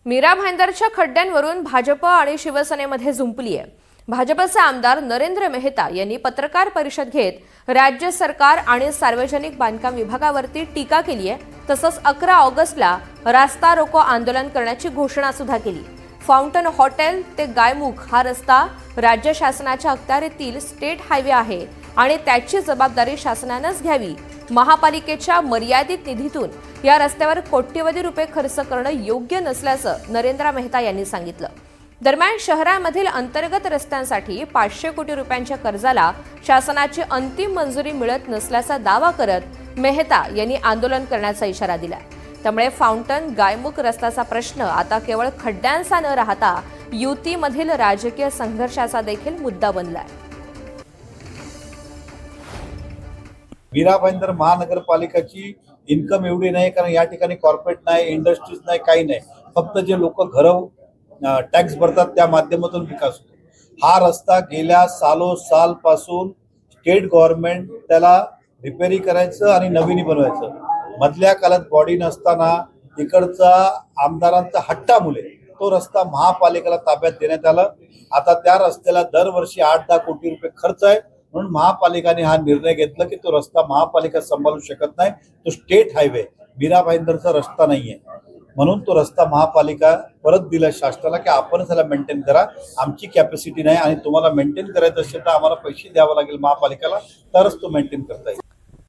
मीरा भाईंदरच्या खड्ड्यांवरून भाजप आणि शिवसेनेमध्ये जुंपली आहे। भाजपचे आमदार नरेंद्र मेहता यांनी पत्रकार परिषद घेत राज्य सरकार आणि सार्वजनिक बांधकाम विभागावरती टीका केली आहे। तसंच 11 ऑगस्टला रास्ता रोको आंदोलन करण्याची घोषणा सुद्धा केली। फाउंटन हॉटेल ते गायमुख हा रस्ता राज्य शासनाच्या अखत्यारीतील स्टेट हायवे आहे आणि त्याची जबाबदारी शासनानेच घ्यावी। महापालिकेच्या मर्यादित निधीतून या रस्त्यावर कोट्यवधी रुपये खर्च करणं योग्य नसल्याचं नरेंद्र मेहता यांनी सांगितलं। दरम्यान शहरामधील अंतर्गत रस्त्यांसाठी 500 कोटी रुपयांच्या कर्जाला शासनाची अंतिम मंजुरी मिळत नसल्याचा दावा करत मेहता यांनी आंदोलन करण्याचा इशारा दिला। त्यामुळे फाउंटन गायमुख रस्त्याचा प्रश्न आता केवळ खड्ड्यांचा न राहता युतीमधील राजकीय संघर्षाचा देखील मुद्दा बनलाय। मीरा भाईंदर महानगरपालिकाची इन्कम एवढी नाही, कारण या ठिकाणी कॉर्पोरेट नाही, इंडस्ट्रीज नाही, काही नाही। फक्त जे लोक घरं टॅक्स भरतात त्या माध्यमातून विकास होतो। हा रस्ता गेल्या साल पासून स्टेट गव्हर्नमेंट त्याला रिपेरी करायचं आणि नवीन बनवायचं। मधल्या काळात बॉडी नसताना इकडचा आमदारांचा हट्टामुळे तो रस्ता महापालिकेला ताब्यात देण्यात आला। आता त्या रस्त्याला दरवर्षी 8-10 कोटी रुपये खर्च आहे, म्हणून महापालिकेने हा निर्णय घेतला की तो रस्ता महापालिका सांभाळू शकत नाही, तो स्टेट हायवे मीरा भाईंदरचा रस्ता नाहीये, म्हणून तो रस्ता महापालिका परत दिला शासनाला की आपण त्याला मेंटेन करा, आमची कॅपॅसिटी नाही आणि तुम्हाला मेंटेन करायचं असेल तर आम्हाला पैसे द्यावे लागेल महापालिकेला, तरच तो मेंटेन करता येईल।